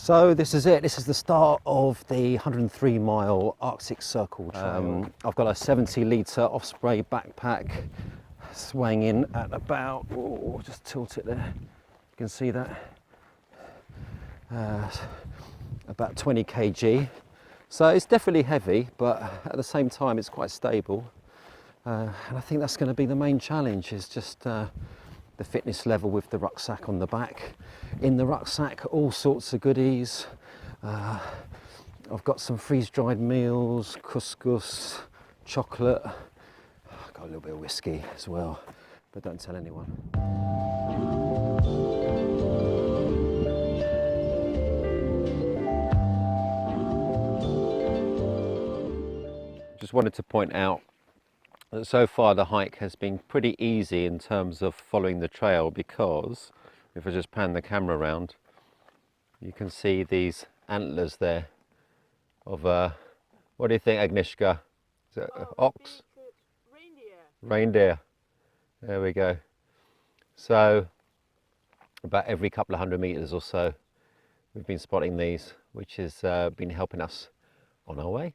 So this is it. This is the start of the 103-mile Arctic Circle trail. I've got a 70-litre Osprey backpack swaying in at about, just tilt it there. You can see that. About 20 kg. So it's definitely heavy, but at the same time it's quite stable. And I think that's going to be the main challenge, is just the fitness level with the rucksack on the back. In the rucksack, all sorts of goodies. I've got some freeze-dried meals, couscous, chocolate. I've got a little bit of whiskey as well, but don't tell anyone. Just wanted to point out that so far the hike has been pretty easy in terms of following the trail, because if I just pan the camera around, you can see these antlers there of what do you think, Agnieszka? Is it ox? Reindeer. There we go. So about every couple of 100 meters or so we've been spotting these, which has been helping us on our way.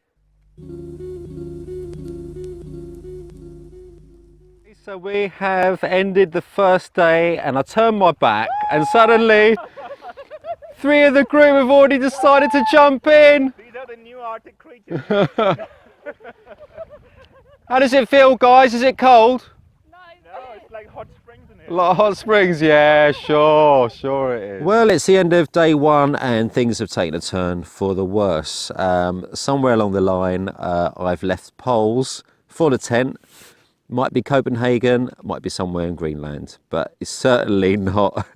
So we have ended the first day, and I turned my back and suddenly 3 of the group have already decided to jump in. These are the new Arctic creatures. How does it feel, guys? Is it cold? No, it's like hot springs in here. Like hot springs, yeah, sure it is. Well, it's the end of day 1 and things have taken a turn for the worse. Somewhere along the line, I've left poles for the tent. Might be Copenhagen, might be somewhere in Greenland, but it's certainly not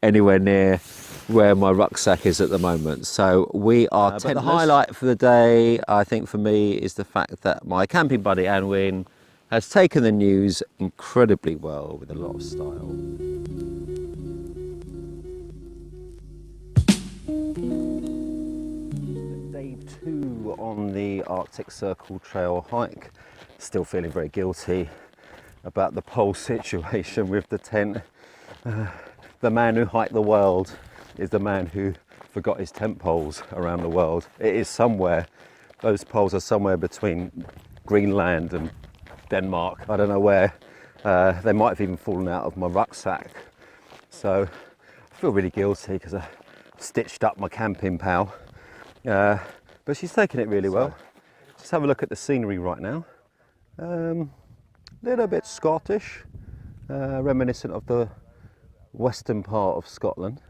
anywhere near where my rucksack is at the moment. So we are tentless. But the highlight for the day, I think for me, is the fact that my camping buddy Anwin has taken the news incredibly well with a lot of style. Day 2 on the Arctic Circle trail hike. Still feeling very guilty about the pole situation with the tent. The man who hiked the world is the man who forgot his tent poles around the world. It is somewhere. Those poles are somewhere between Greenland and Denmark. I don't know where. They might have even fallen out of my rucksack. So I feel really guilty because I stitched up my camping pal. But she's taking it really well. Just have a look at the scenery right now. Little bit Scottish, reminiscent of the western part of Scotland.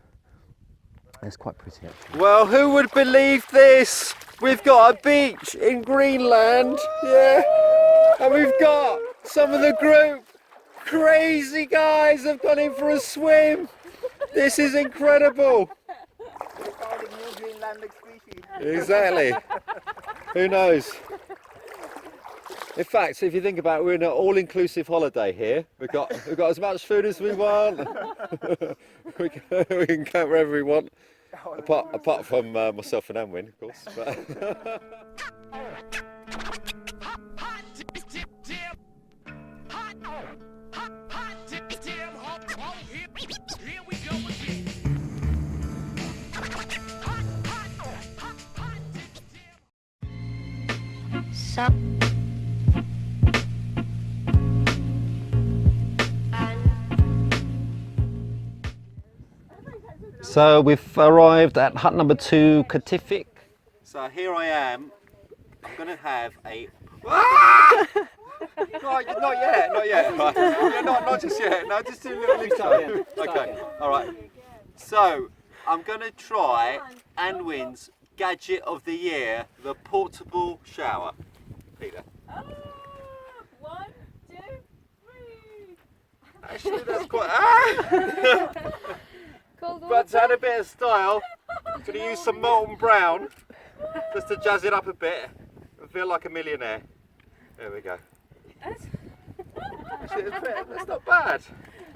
It's quite pretty actually. Well, who would believe this? We've got a beach in Greenland, yeah, and we've got some of the group crazy guys have gone in for a swim. This is incredible. We found a new Greenlandic species. Exactly. Who knows? In fact, if you think about it, we're in an all-inclusive holiday here. We've got as much food as we want. we can camp wherever we want, apart from myself and Anwin, of course. But so we've arrived at hut number 2, Katifik. So here I am. I'm going to have a... Ah! not yet. Right. Yeah, not just yet. No, just do a little intro. Okay, all right. So I'm going to try Anwin's gadget of the year, the portable shower. Peter. Oh, 1, 2, 3. Actually, that's quite... But to add a bit of style, I'm going to use some molten brown just to jazz it up a bit and feel like a millionaire. There we go. Actually, that's not bad.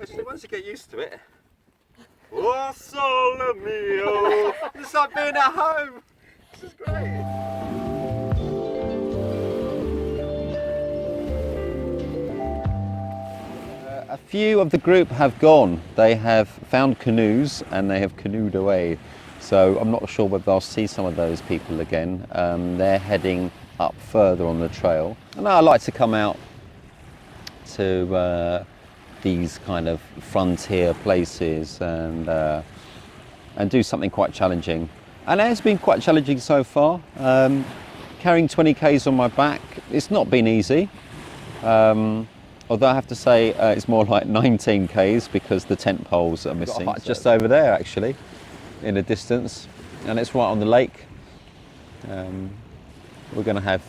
Actually, once you get used to it. Oh, sole mio! It's like being at home. This is great. A few of the group have gone. They have found canoes and they have canoed away. So I'm not sure whether I'll see some of those people again. They're heading up further on the trail. And I like to come out to these kind of frontier places and do something quite challenging. And it has been quite challenging so far. Carrying 20 k's on my back, it's not been easy. Although I have to say it's more like 19 k's because the tent poles are missing. Just over there actually, in the distance, and it's right on the lake. We're going to have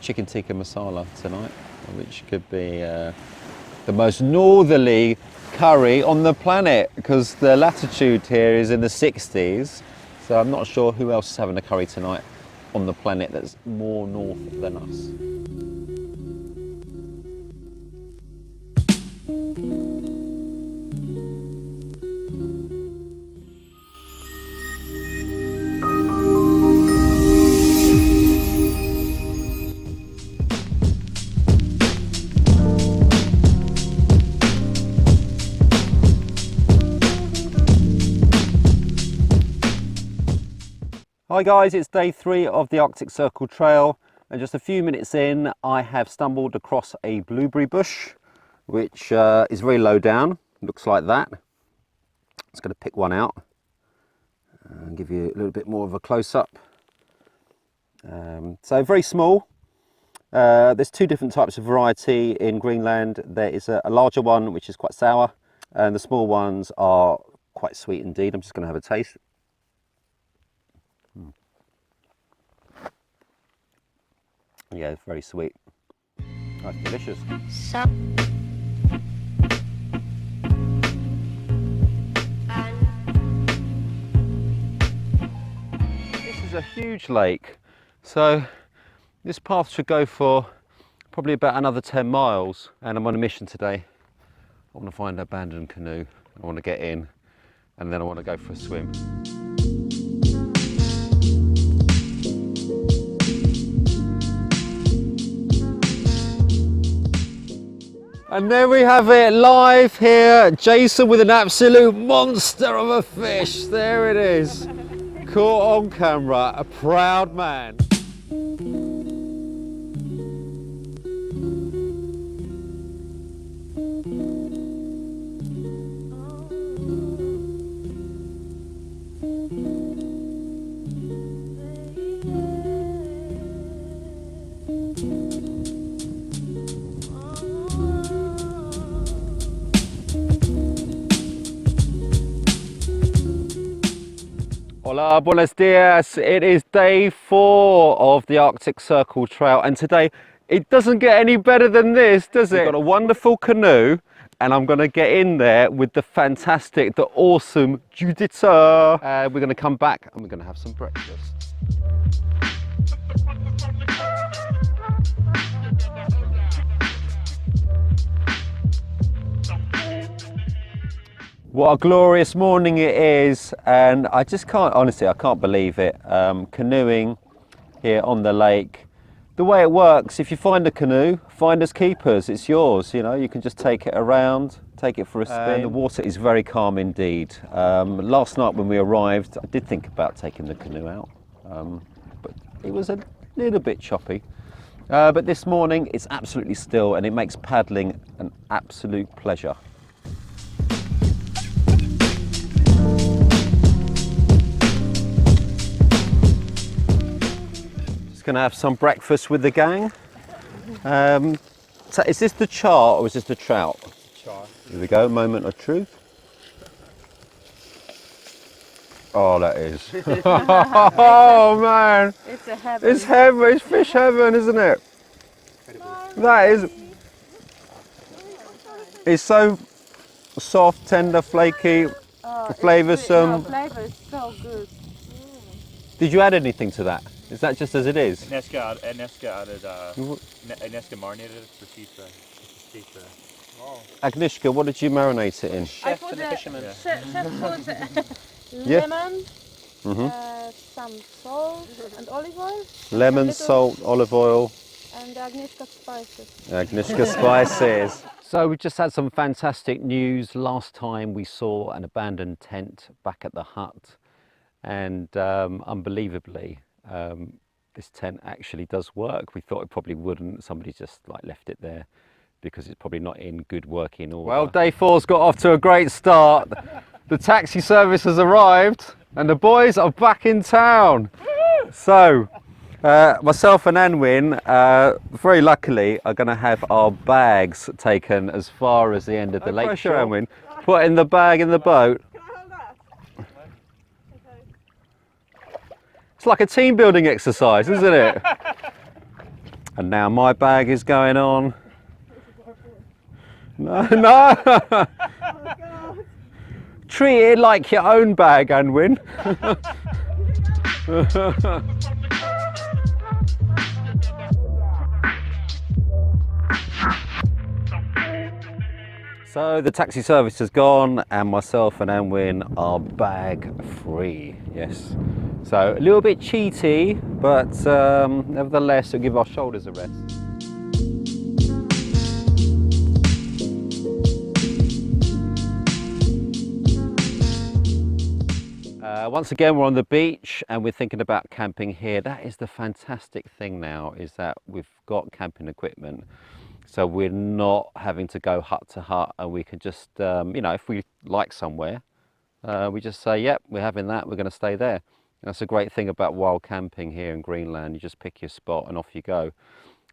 chicken tikka masala tonight, which could be the most northerly curry on the planet, because the latitude here is in the 60s. So I'm not sure who else is having a curry tonight on the planet that's more north than us. Hi guys, it's day 3 of the Arctic Circle Trail, and just a few minutes in I have stumbled across a blueberry bush which is very low down, looks like that. Just going to pick one out and give you a little bit more of a close-up. So very small. There's 2 different types of variety in Greenland. There is a larger one which is quite sour, and the small ones are quite sweet indeed. I'm just going to have a taste. Yeah, very sweet. That's delicious. This is a huge lake, so this path should go for probably about another 10 miles, and I'm on a mission today. I want to find an abandoned canoe, I want to get in, and then I want to go for a swim. And there we have it, live here. Jason with an absolute monster of a fish. There it is. Caught on camera, a proud man. Hola, buenos dias. It is day 4 of the Arctic Circle Trail, and today it doesn't get any better than this, does it? We've got a wonderful canoe, and I'm going to get in there with the fantastic, the awesome Juditha. We're going to come back and we're going to have some breakfast. What a glorious morning it is, and I just can't, honestly, I can't believe it. Canoeing here on the lake. The way it works, if you find a canoe, finders keepers, it's yours, you know, you can just take it around, take it for a spin. The water is very calm indeed. Last night when we arrived, I did think about taking the canoe out, but it was a little bit choppy. But this morning it's absolutely still, and it makes paddling an absolute pleasure. Going to have some breakfast with the gang. So is this the char or is this the trout? Char. Here we go, moment of truth. Oh, that is. Oh man, It's a heaven. it's heaven, it's fish heaven, isn't it? That is. It's so soft, tender, flaky, flavoursome. The flavour is so good. Did you add anything to that? Is that just as it is? Agnieszka added, Agnieszka marinated it for pizza. Wow. Agnieszka, what did you marinate it in? Chef and the fisherman. Chef put Yeah. lemon, some salt and olive oil. Lemon, little- salt, olive oil. And the Agnieszka spices. Agnieszka spices. So we just had some fantastic news. Last time we saw an abandoned tent back at the hut, and unbelievably, this tent actually does work. We thought it probably wouldn't. Somebody just like left it there because it's probably not in good working order. Well, day 4's got off to a great start. The taxi service has arrived and the boys are back in town. So myself and Anwin, very luckily, are going to have our bags taken as far as the end of the lake shore. Anwin, put in the bag in the boat. Can I hold that? Okay. It's like a team building exercise, isn't it? And now my bag is going on. No, no. Oh God. Treat it like your own bag, Anwin. So the taxi service has gone and myself and Anwin are bag free, yes. So a little bit cheaty, but nevertheless it'll give our shoulders a rest. Once again we're on the beach and we're thinking about camping here. That is the fantastic thing now, is that we've got camping equipment. So we're not having to go hut to hut, and we can just, you know, if we like somewhere, we just say, yep, we're having that, we're going to stay there. And that's a great thing about wild camping here in Greenland. You just pick your spot and off you go.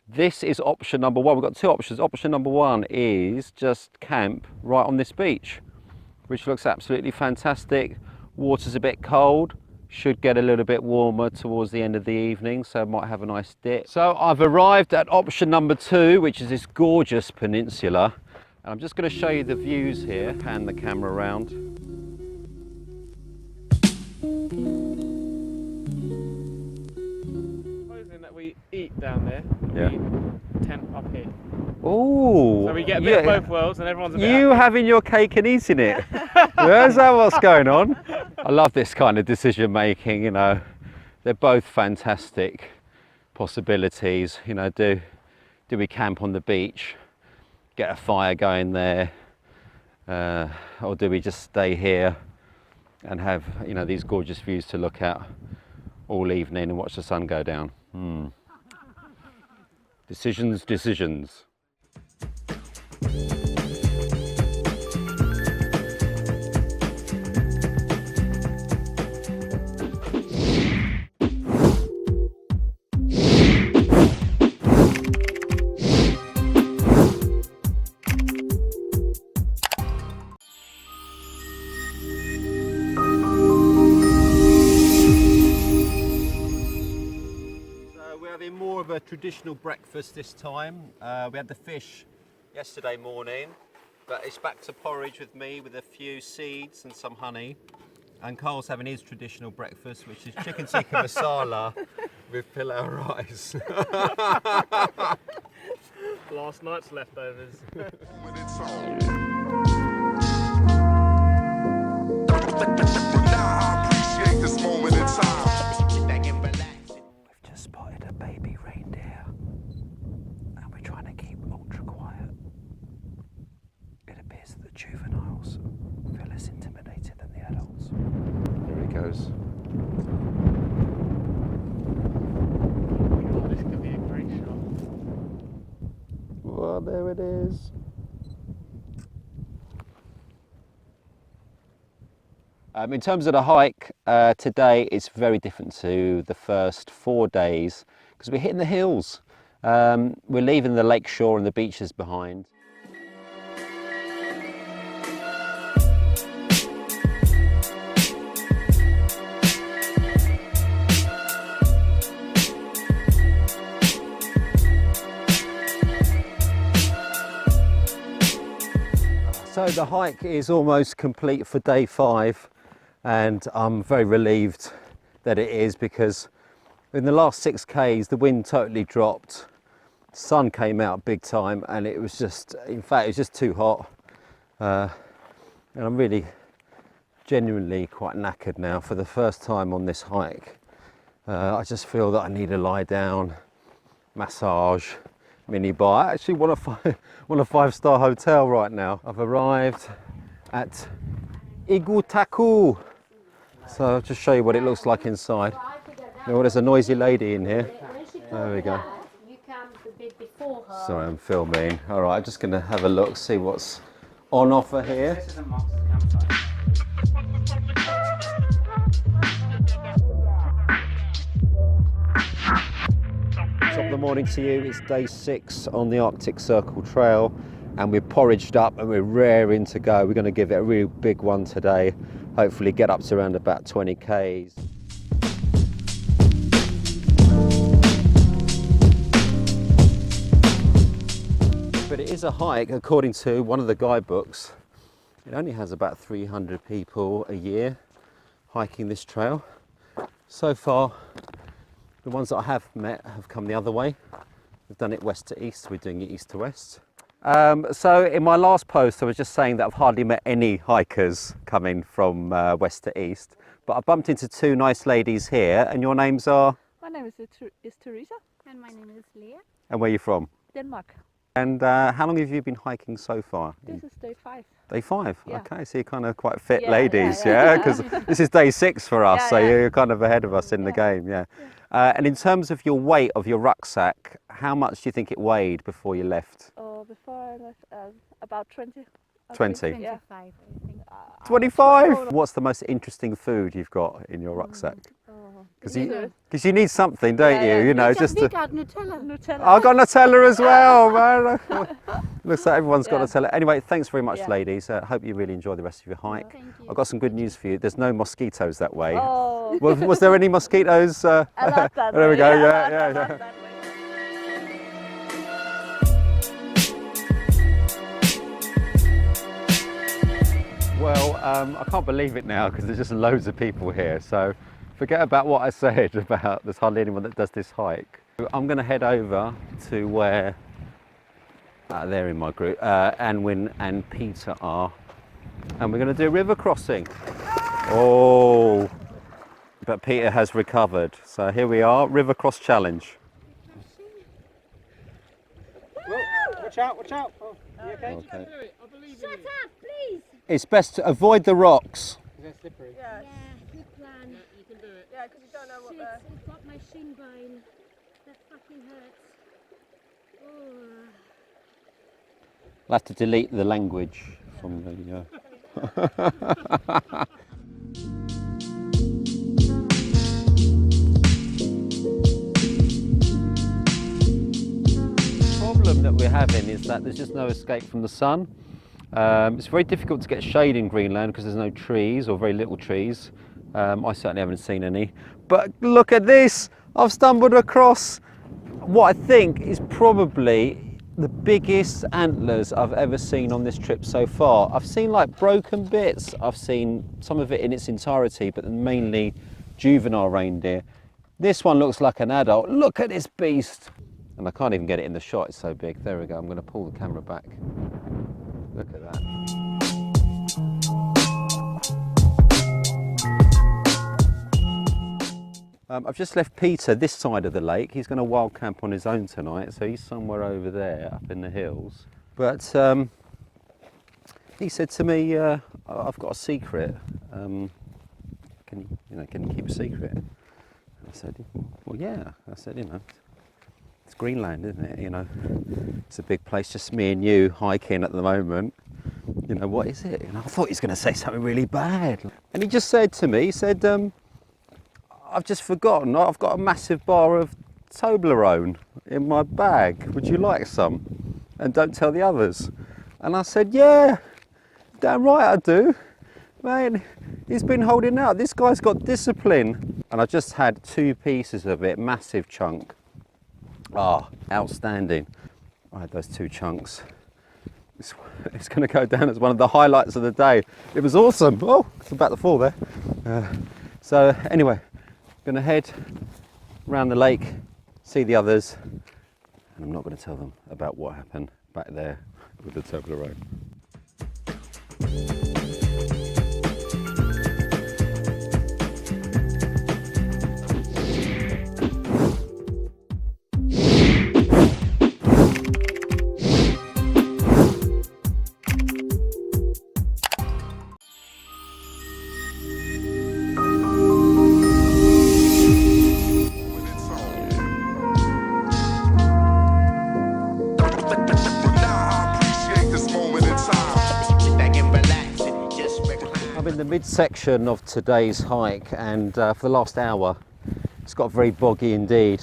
This is option number 1. We've got 2 options. Option number 1 is just camp right on this beach, which looks absolutely fantastic. Water's a bit cold. Should get a little bit warmer towards the end of the evening, so might have a nice dip. So I've arrived at option number 2, which is this gorgeous peninsula. And I'm just going to show you the views here. Pan the camera around. Supposing that we eat down there, Yeah. we eat tent up here. Oh, So we get a bit of both worlds, and everyone's a bit you happy. having your cake and eating it. Is that what's going on? I love this kind of decision making, you know. They're both fantastic possibilities. You know, do we camp on the beach, get a fire going there, or do we just stay here and have, you know, these gorgeous views to look at all evening and watch the sun go down? Decisions. We're having more of a traditional breakfast this time. We had the fish yesterday morning, but it's back to porridge with me with a few seeds and some honey. And Carl's having his traditional breakfast, which is chicken tikka masala with pilau rice. Last night's leftovers. We've just spotted a baby reindeer and we're trying to keep ultra quiet. It appears that the juveniles feel less intimidated than the adults. There he goes. Oh, this could be a great shot. Well, there it is. In terms of the hike, today it's very different to the first 4 days because we're hitting the hills. We're leaving the lake shore and the beaches behind. So the hike is almost complete for day 5. And I'm very relieved that it is, because in the last 6 Ks the wind totally dropped, sun came out big time, and it was just, in fact, it was just too hot. And I'm really genuinely quite knackered now for the first time on this hike. I just feel that I need to lie down massage, mini bar. I actually want a five-star hotel right now. I've arrived at Igutaku. So I'll just show you what it looks like inside. Oh, there's a noisy lady in here. There we go. Sorry, I'm filming. All right, I'm just going to have a look, see what's on offer here. Top of the morning to you. It's day 6 on the Arctic Circle Trail, and we're porridged up and we're raring to go. We're going to give it a real big one today. Hopefully get up to around about 20 k's. But it is a hike, according to one of the guidebooks. It only has about 300 people a year hiking this trail. So far, the ones that I have met have come the other way. We've done it west to east, we're doing it east to west. So in my last post, I was just saying that I've hardly met any hikers coming from west to east, but I bumped into 2 nice ladies here, and your names are? My name is Teresa. And my name is Leah. And where are you from? Denmark. And how long have you been hiking so far? This is day 5. Day 5? Yeah. Okay, so you're kind of quite fit Yeah, ladies, yeah. Because this is day 6 for us, Yeah, so yeah. you're kind of ahead of us in the game, yeah. And in terms of your weight of your rucksack, how much do you think it weighed before you left? Before I left, about 20. I 20? think. 25, Yeah. I think. 25? What's the most interesting food you've got in your rucksack? Because you need something, don't Yeah, you? You know, just to... got Nutella. Nutella. I've got Nutella as well, man. Looks like everyone's got Yeah. Nutella. Anyway, thanks very much, Yeah. ladies. Hope you really enjoy the rest of your hike. Thank you. I've got some good news for you. There's no mosquitoes that way. Oh, Was there any mosquitoes? I like that. There we way. go, I yeah, like yeah, that, yeah. that way. Well, I can't believe it now because there's just loads of people here. So forget about what I said about there's hardly anyone that does this hike. I'm going to head over to where they're in my group, Anwin and Peter are, and we're going to do a river crossing. Oh, but Peter has recovered. So here we are, river cross challenge. Watch out, watch out. Oh, you okay? Okay. I believe Shut up, please. It's best to avoid the rocks. They're slippery. Yeah, Good plan. You can do it. yeah, because you don't know what Shit, the... I've got my shin bone. That fucking hurts. Oh. I'll have to delete the language from the... The problem that we're having is that there's just no escape from the sun. It's very difficult to get shade in Greenland because there's no trees or very little trees. I certainly haven't seen any. But look at this! I've stumbled across what I think is probably the biggest antlers I've ever seen on this trip so far. I've seen like broken bits, I've seen some of it in its entirety, but mainly juvenile reindeer. This one looks like an adult. Look at this beast! And I can't even get it in the shot, it's so big. There we go, I'm going to pull the camera back. Look at that. I've just left Peter this side of the lake. He's going to wild camp on his own tonight, so he's somewhere over there up in the hills. But he said to me, I've got a secret. Can you keep a secret? I said, well, yeah. I said, it's Greenland, isn't it? It's a big place, just me and you hiking at the moment. What is it? And I thought he was going to say something really bad. And he just said to me, he said, I've just forgotten, I've got a massive bar of Toblerone in my bag. Would you like some? And don't tell the others. And I said, yeah, damn right I do. Man, he's been holding out. This guy's got discipline. And I just had 2 pieces of it, massive chunk. Ah, outstanding. I had those 2 chunks. It's going to go down as one of the highlights of the day. It was awesome. Oh, it's about to fall there. So anyway, going to head around the lake, see the others, and I'm not going to tell them about what happened back there with the Toblerone. section of today's hike, and for the last hour it's got very boggy indeed.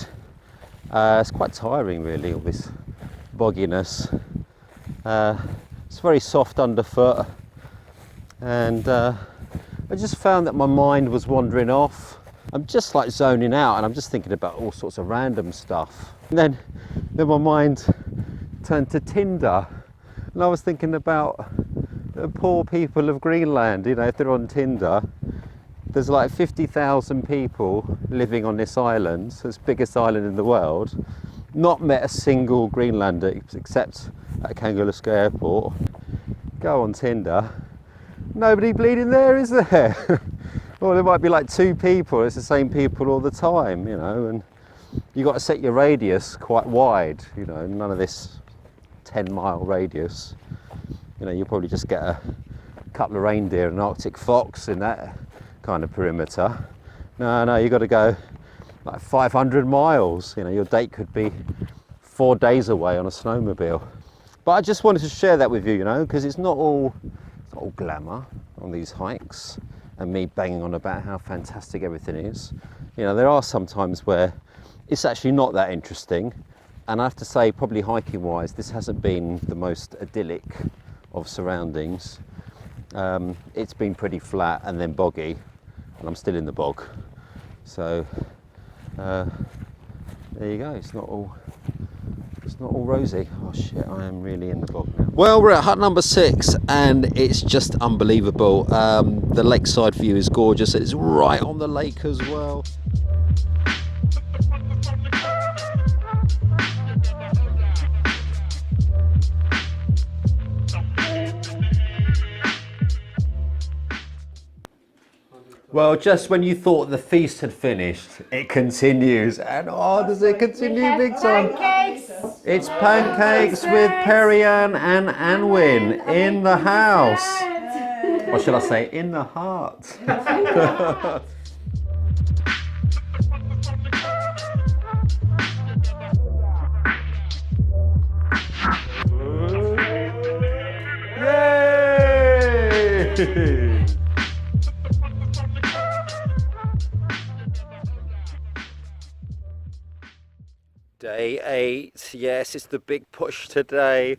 It's quite tiring really, all this bogginess. It's very soft underfoot, and I just found that my mind was wandering off. I'm just like zoning out, and I'm just thinking about all sorts of random stuff. And then my mind turned to Tinder, and I was thinking about the poor people of Greenland. You know, if they're on Tinder, there's like 50,000 people living on this island, so it's the biggest island in the world. Not met a single Greenlander except at Kangaluska Airport. Go on Tinder, nobody bleeding there, is there? Well, there might be like 2 people, it's the same people all the time, you know, and you've got to set your radius quite wide, you know, none of this 10-mile radius. You know, you'll probably just get a couple of reindeer and an Arctic fox in that kind of perimeter. No, you've got to go like 500 miles, you know, your date could be 4 days away on a snowmobile. But I just wanted to share that with you, you know, because it's not all glamour on these hikes and me banging on about how fantastic everything is. You know, there are some times where it's actually not that interesting, and I have to say, probably hiking wise, this hasn't been the most idyllic of surroundings. It's been pretty flat and then boggy, and I'm still in the bog. So there you go, it's not all rosy. Oh shit, I am really in the bog now. Well, we're at hut number 6, and it's just unbelievable. The lakeside view is gorgeous. It's right on the lake as well. Well, just when you thought the feast had finished, it continues. And oh, does it continue big time? Pancakes. It's pancakes with Perianne and Anwin in the house. Or should I say, in the heart? Yay! Day 8, yes, it's the big push today.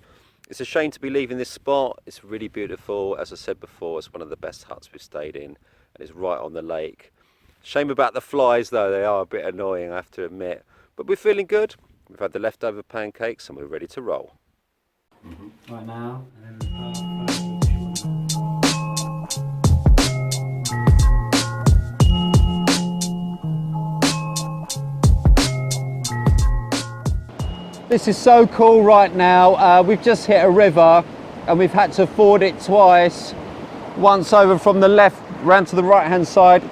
It's a shame to be leaving this spot. It's really beautiful. As I said before, it's one of the best huts we've stayed in, and it's right on the lake. Shame about the flies though, they are a bit annoying, I have to admit. But we're feeling good. We've had the leftover pancakes and we're ready to roll. Right now, This is so cool right now. We've just hit a river and we've had to ford it twice. Once over from the left, round to the right hand side,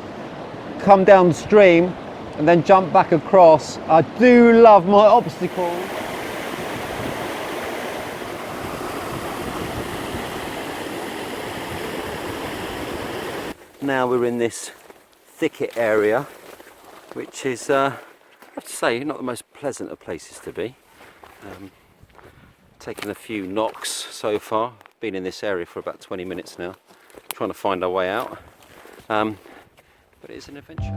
come downstream and then jump back across. I do love my obstacles. Now we're in this thicket area, which is, I have to say, not the most pleasant of places to be. Taken a few knocks so far. Been in this area for about 20 minutes now, trying to find our way out. But it's an adventure.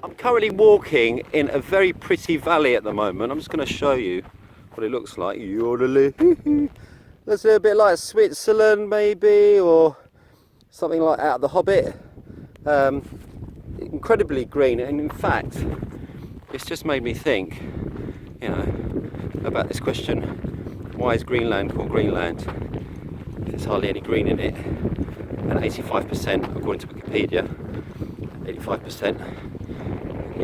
I'm currently walking in a very pretty valley at the moment. I'm just going to show you what it looks like. Looks a bit like Switzerland maybe, or something like out of The Hobbit. Incredibly green, and in fact it's just made me think, you know, about this question: why is Greenland called Greenland? There's hardly any green in it, and 85%, according to Wikipedia, 85%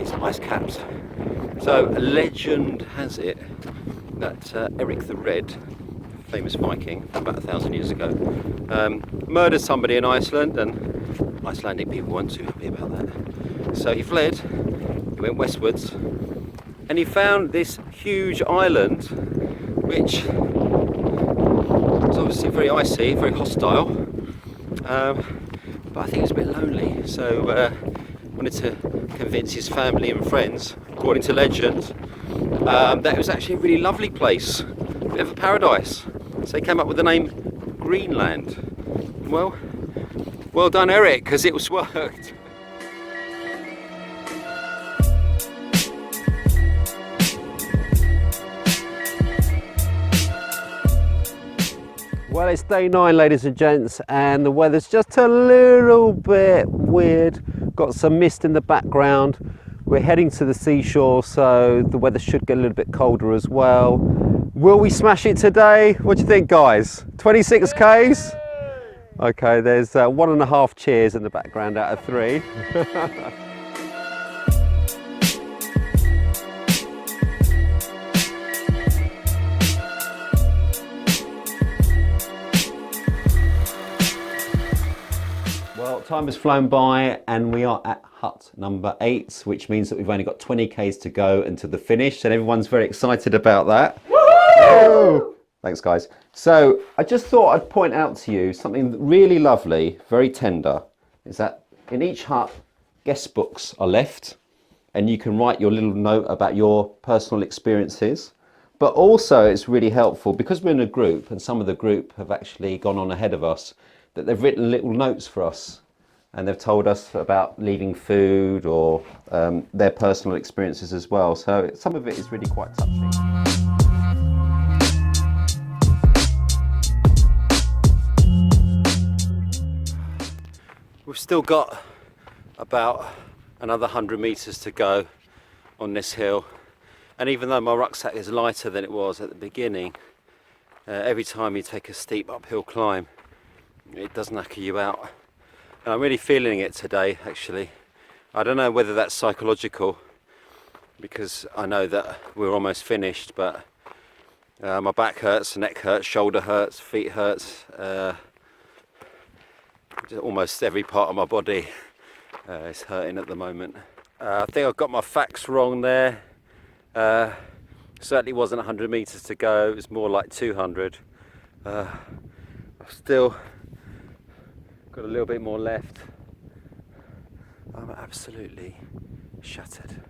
is ice caps. So a legend has it that Eric the Red, famous Viking about 1,000 years ago, murdered somebody in Iceland, and Icelandic people weren't too happy about that. So he fled, he went westwards, and he found this huge island, which was obviously very icy, very hostile, but I think it was a bit lonely. So wanted to convince his family and friends, according to legend, that it was actually a really lovely place. bit of a paradise. So he came up with the name Greenland. Well done, Eric, because it was worked. Well, it's day 9, ladies and gents, and the weather's just a little bit weird. Got some mist in the background. We're heading to the seashore, so the weather should get a little bit colder as well. Will we smash it today? What do you think, guys? 26 Ks? Okay, there's 1.5 cheers in the background out of 3. Well, time has flown by and we are at hut number 8, which means that we've only got 20 Ks to go until the finish, and everyone's very excited about that. Woo! Thanks, guys. So I just thought I'd point out to you something really lovely, very tender, is that in each hut, guest books are left, and you can write your little note about your personal experiences. But also it's really helpful, because we're in a group, and some of the group have actually gone on ahead of us, that they've written little notes for us, and they've told us about leaving food or their personal experiences as well. So some of it is really quite touching. We've still got about another 100 meters to go on this hill, and even though my rucksack is lighter than it was at the beginning, every time you take a steep uphill climb, it does knacker you out. And I'm really feeling it today, actually. I don't know whether that's psychological, because I know that we're almost finished, but my back hurts, neck hurts, shoulder hurts, feet hurts. Almost every part of my body is hurting at the moment. I think I've got my facts wrong there. Certainly wasn't 100 meters to go, it was more like 200. I've still got a little bit more left. I'm absolutely shattered.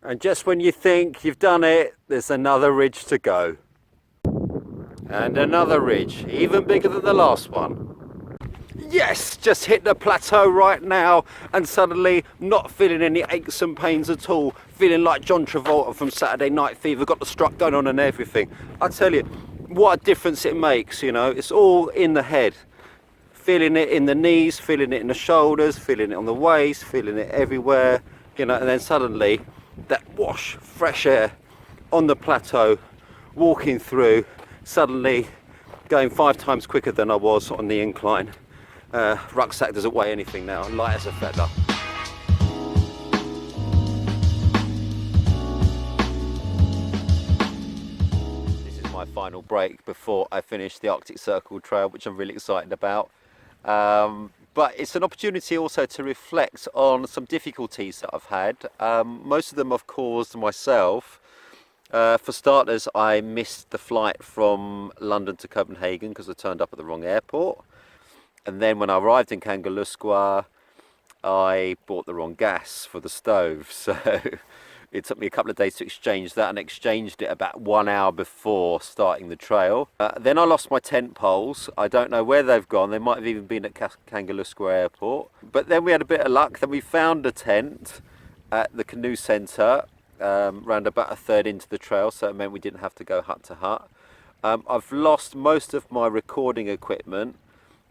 And just when you think you've done it, there's another ridge to go. And another ridge, even bigger than the last one. Yes, just hit the plateau right now, and suddenly not feeling any aches and pains at all, feeling like John Travolta from Saturday Night Fever, got the strut going on and everything. I tell you, what a difference it makes, you know, it's all in the head. Feeling it in the knees, feeling it in the shoulders, feeling it on the waist, feeling it everywhere, you know, and then suddenly that wash, fresh air on the plateau, walking through, suddenly going 5 times quicker than I was on the incline. Rucksack doesn't weigh anything now, light as a feather. This is my final break before I finish the Arctic Circle Trail, which I'm really excited about. But it's an opportunity also to reflect on some difficulties that I've had. Most of them I've caused myself. For starters, I missed the flight from London to Copenhagen because I turned up at the wrong airport. And then when I arrived in Kangerlussuaq, I bought the wrong gas for the stove. So it took me a couple of days to exchange that, and exchanged it about 1 hour before starting the trail. Then I lost my tent poles. I don't know where they've gone. They might have even been at Kangerlussuaq airport. But then we had a bit of luck. Then we found a tent at the canoe centre, round about 1/3 into the trail. So it meant we didn't have to go hut to hut. I've lost most of my recording equipment.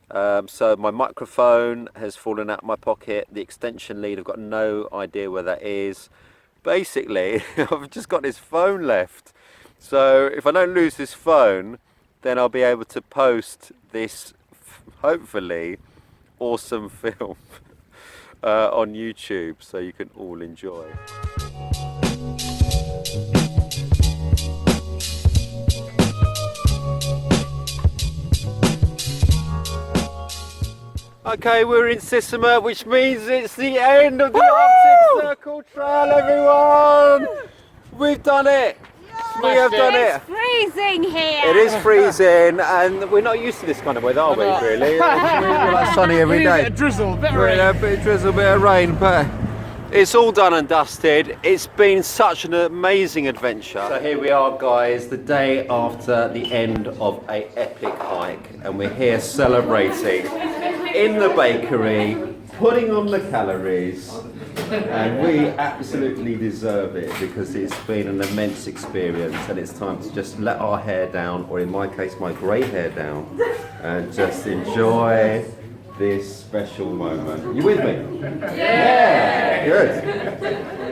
So my microphone has fallen out of my pocket. The extension lead, I've got no idea where that is. Basically, I've just got this phone left. So if I don't lose this phone, then I'll be able to post this, hopefully, awesome film on YouTube, so you can all enjoy. Okay, we're in Sisima, which means it's the end of the Arctic Circle Trail, everyone! We've done it! We have done it! It's freezing here! It is freezing, and we're not used to this kind of weather, are we, really? We're like sunny every day. A bit of drizzle, a bit of We're rain. in a bit of drizzle, a bit of rain, but it's all done and dusted. It's been such an amazing adventure. So here we are, guys, the day after the end of an epic hike, and we're here celebrating in the bakery, putting on the calories, and we absolutely deserve it because it's been an immense experience, and it's time to just let our hair down, or in my case, my grey hair down, and just enjoy this special moment. You with me? Yeah! Good.